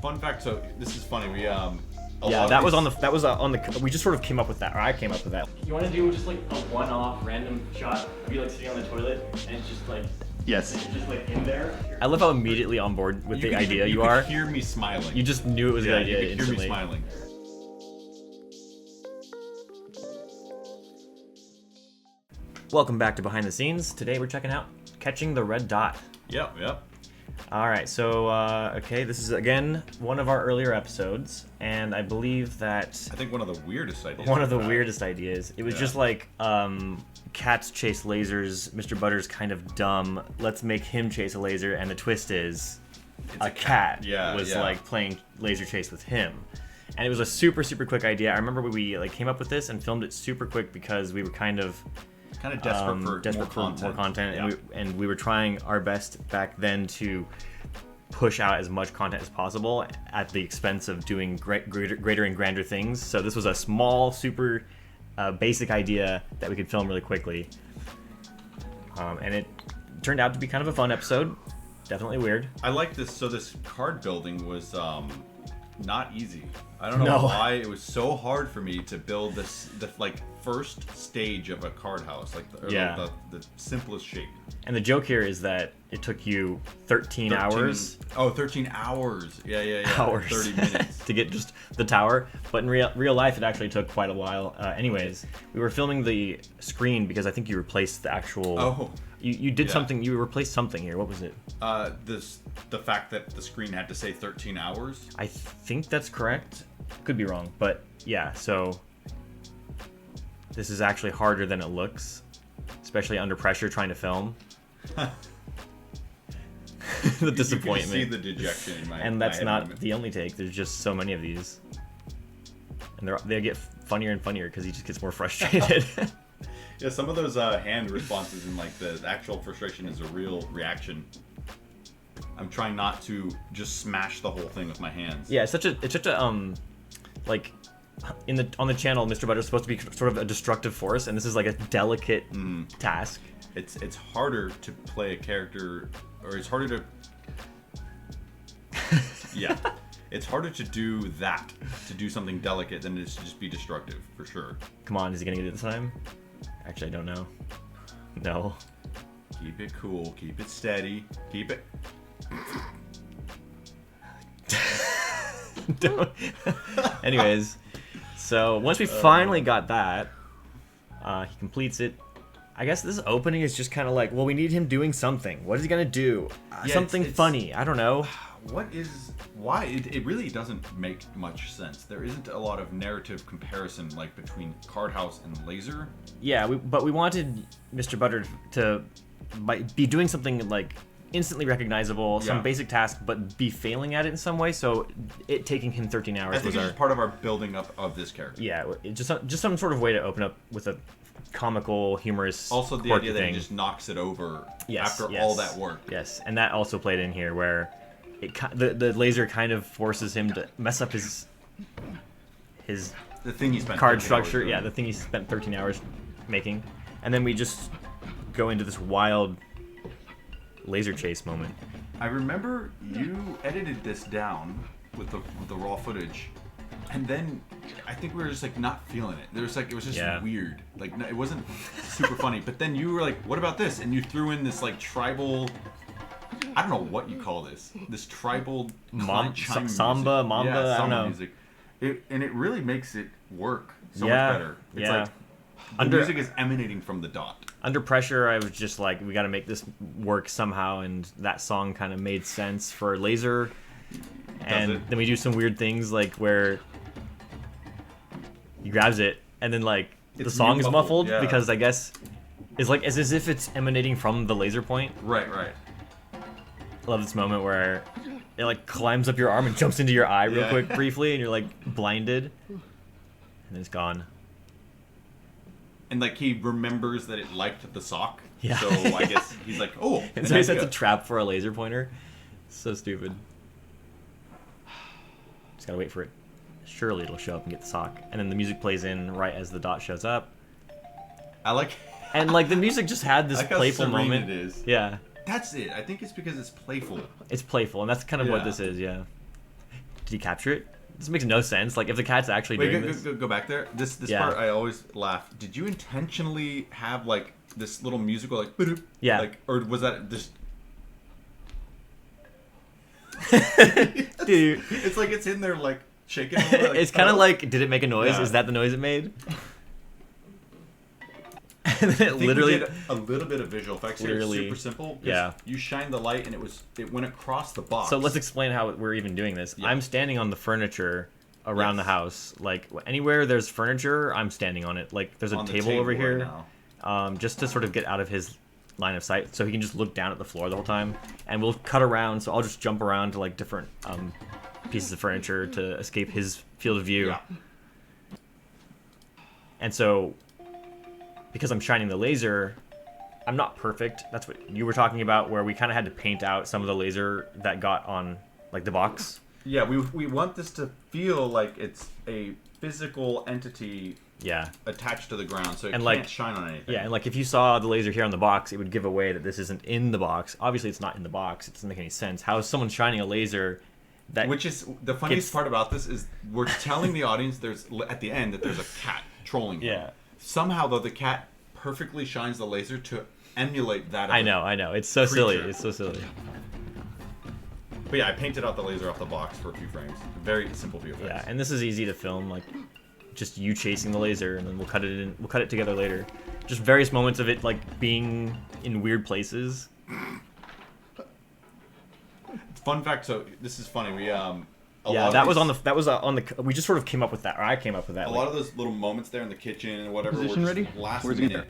fun fact. So this is funny. We that was on the. We just sort of came up with that, or I came up with that. You want to do just like a one-off random shot of you like sitting on the toilet and it's just like. Yes. Just like in there. I love how immediately on board with the idea you are. You could hear me smiling. You just knew it was a good idea you could instantly. hear me smiling. Welcome back to Behind the Scenes. Today we're checking out Catching the Red Dot. Yep. All right, so okay, this is again one of our earlier episodes, and I believe that I think one of the weirdest ideas. One of the weirdest ideas. It was just like cats chase lasers. Mr. Butter's kind of dumb. Let's make him chase a laser, and the twist is a cat was like playing laser chase with him. And it was a super quick idea. I remember we like came up with this and filmed it super quick because we were kind of desperate for more content. And we were trying our best back then to push out as much content as possible at the expense of doing greater and grander things. So this was a small, super basic idea that we could film really quickly, and it turned out to be kind of a fun episode. Definitely weird. I like this. So this card building was not easy. I don't know why it was so hard for me to build the first stage of a card house, the simplest shape. And the joke here is that it took you 13 hours. Oh, 13 hours. Yeah. Hours. 30 minutes. to get just the tower. But in real life, it actually took quite a while. Anyways, we were filming the screen because I think you replaced the actual... Oh. You did something. You replaced something here. What was it? The fact that the screen had to say 13 hours. I think that's correct. Could be wrong, but yeah. So this is actually harder than it looks, especially under pressure trying to film. The disappointment. You can see the dejection in my. And that's not the only take. There's just so many of these, and they get funnier and funnier because he just gets more frustrated. Yeah, some of those hand responses and like the actual frustration is a real reaction. I'm trying not to just smash the whole thing with my hands. Yeah, it's such a like on the channel, Mr. Butter is supposed to be sort of a destructive force, and this is like a delicate task. It's harder to play a character, or it's harder to it's harder to do that, to do something delicate than it is to just be destructive, for sure. Come on, is he gonna get it this time? Actually, I don't know. No. Keep it cool. Keep it steady. Keep it. Anyways, so once we finally got that, he completes it. I guess this opening is just kind of like, well, we need him doing something. What is he gonna do? Something funny. I don't know. Why? It really doesn't make much sense. There isn't a lot of narrative comparison like between Card House and Laser. Yeah, but we wanted Mr. Butter to be doing something like instantly recognizable, some basic task, but be failing at it in some way. So it taking him 13 hours. I think it's just part of our building up of this character. Yeah, just some sort of way to open up with a comical, humorous. Also, the idea that he just knocks it over after all that work. Yes, and that also played in here where the laser kind of forces him to mess up his the thing he spent card structure. Yeah, the thing he spent 13 hours making, and then we just go into this wild laser chase moment. I remember you edited this down with the raw footage, and then I think we were just like not feeling it. There was like it was just weird. Like it wasn't super funny. But then you were like, "What about this?" And you threw in this like tribal. I don't know what you call this. This tribal samba, mamba. Yeah, I don't know. Music. It really makes it work so much better. It's like the music is emanating from the dot. Under pressure, I was just like, we got to make this work somehow, and that song kind of made sense for Laser. And then we do some weird things like where he grabs it, and then like the song is muffled because I guess it's like as if it's emanating from the laser point. Right. I love this moment where it like climbs up your arm and jumps into your eye real quick briefly, and you're like blinded, and then it's gone. And like he remembers that it liked the sock. Yeah. So I guess he's like, oh. And so he sets a trap for a laser pointer. So stupid. Just gotta wait for it. Surely it'll show up and get the sock. And then the music plays in right as the dot shows up. I like. And like the music just had this like playful how serene moment. It is. Yeah. That's it. I think it's because it's playful. It's playful, and that's kind of what this is. Yeah. did he capture it? This makes no sense. Like, if the cat's actually doing this... Go back there. This part, I always laugh. Did you intentionally have, like, this little musical, like... Yeah. Like, or was that just... Dude. It's like it's in there, like, shaking a little bit, like, it's kind of like, did it make a noise? Yeah. Is that the noise it made? And then it literally... We did a little bit of visual effects here. It's super simple. Yeah. You shine the light and it went across the box. So let's explain how we're even doing this. Yeah. I'm standing on the furniture around the house. Like, anywhere there's furniture, I'm standing on it. Like, there's a table over here. Just to sort of get out of his line of sight, so he can just look down at the floor the whole time. And we'll cut around, so I'll just jump around to, like, different pieces of furniture to escape his field of view. Yeah. And so... because I'm shining the laser, I'm not perfect. That's what you were talking about, where we kind of had to paint out some of the laser that got on, like, the box. Yeah, we want this to feel like it's a physical entity attached to the ground, so it can't shine on anything. Yeah, and, like, if you saw the laser here on the box, it would give away that this isn't in the box. Obviously, it's not in the box. It doesn't make any sense. How is someone shining a laser that... Which is... The funniest part about this is we're telling the audience at the end that there's a cat trolling them. Yeah. Somehow, though, the cat perfectly shines the laser to emulate that. I know. It's so silly. It's so silly. But yeah, I painted out the laser off the box for a few frames. Very simple view effects. Yeah, and this is easy to film, like, just you chasing the laser, and then we'll cut it in. We'll cut it together later. Just various moments of it, like, being in weird places. Fun fact. So this is funny. We that was on the. We just sort of came up with that, or I came up with that. A lot of those little moments there in the kitchen and whatever. Position were ready? Last Where's minute.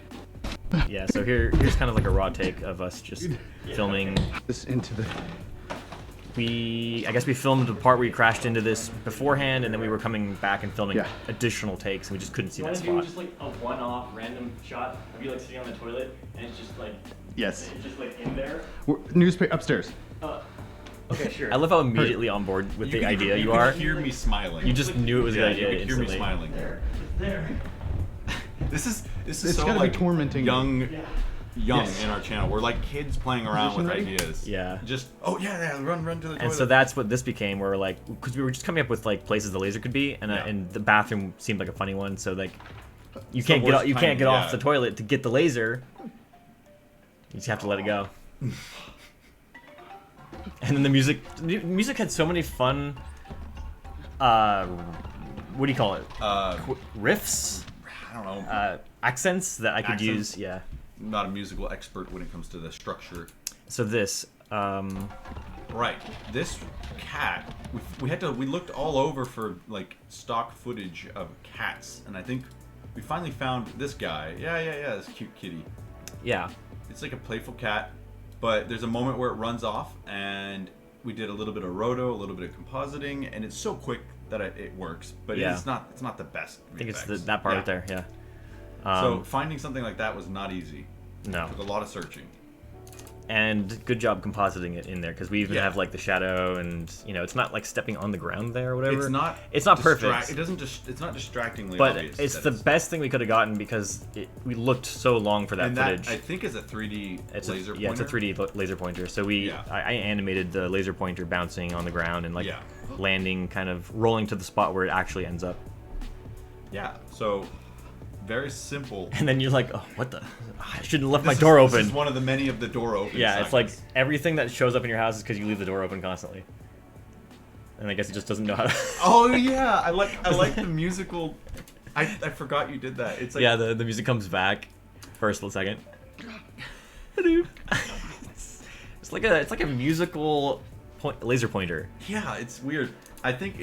Yeah. So here's kind of like a raw take of us just filming. This into the. I guess we filmed the part where we crashed into this beforehand, and then we were coming back and filming Yeah. additional takes, and we just couldn't see that spot. Do just like a one-off random shot of you like sitting on the toilet, and it's just like Yes. it's just like in there. Newspaper upstairs. Okay, sure. I love how immediately on board with the idea you are. Hear me smiling. You just knew it was a good idea You could hear me instantly. smiling. There. This is It's so gotta like be tormenting. young Yes. in our channel. We're like kids playing around Position with ready? ideas. Yeah. Just run to the toilet. And so that's what this became, where we're like, because we were just coming up with like places the laser could be, and the bathroom seemed like a funny one. So like, you can't get off the toilet to get the laser. You just have to let it go. And then the music had so many fun. What do you call it? Riffs. I don't know. Accents that I could Accents? use. Yeah. I'm not a musical expert when it comes to the structure. So this. Right. This cat, we looked all over for like stock footage of cats, and I think we finally found this guy. Yeah, this cute kitty. Yeah. It's like a playful cat, but there's a moment where it runs off, and we did a little bit of roto, a little bit of compositing, and it's so quick that it works. But it's not the best. I think it's that part right there. Yeah. So finding something like that was not easy. No. Took a lot of searching. And good job compositing it in there, because we even have like the shadow, and it's not like stepping on the ground there or whatever. It's not perfect. It doesn't it's not distractingly but obvious. It's the best thing we could have gotten, because we looked so long for that and footage. That I think is a 3D laser pointer. Yeah, it's a 3D laser pointer. So I animated the laser pointer bouncing on the ground and landing, kind of rolling to the spot where it actually ends up. Yeah. So very simple. And then you're like, oh, what the? I shouldn't have left my door open. This is one of the many of the door open. Yeah, signs. it's like everything that shows up in your house is because you leave the door open constantly. And I guess it just doesn't know how to. Oh yeah, I like the musical. I forgot you did that. It's like the music comes back for a split second. It's like a musical laser pointer. Yeah, it's weird. I think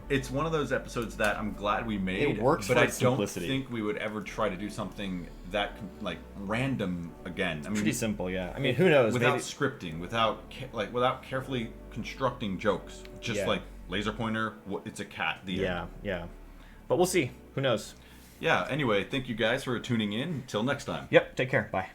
it's one of those episodes that I'm glad we made. It works but for I its don't simplicity. think we would ever try to do something that like random again. I mean, Pretty simple, yeah. I mean, who knows? Without maybe... scripting, without carefully constructing jokes, just like laser pointer. It's a cat. Yeah. But we'll see. Who knows? Yeah. Anyway, thank you guys for tuning in. Until next time. Yep. Take care. Bye.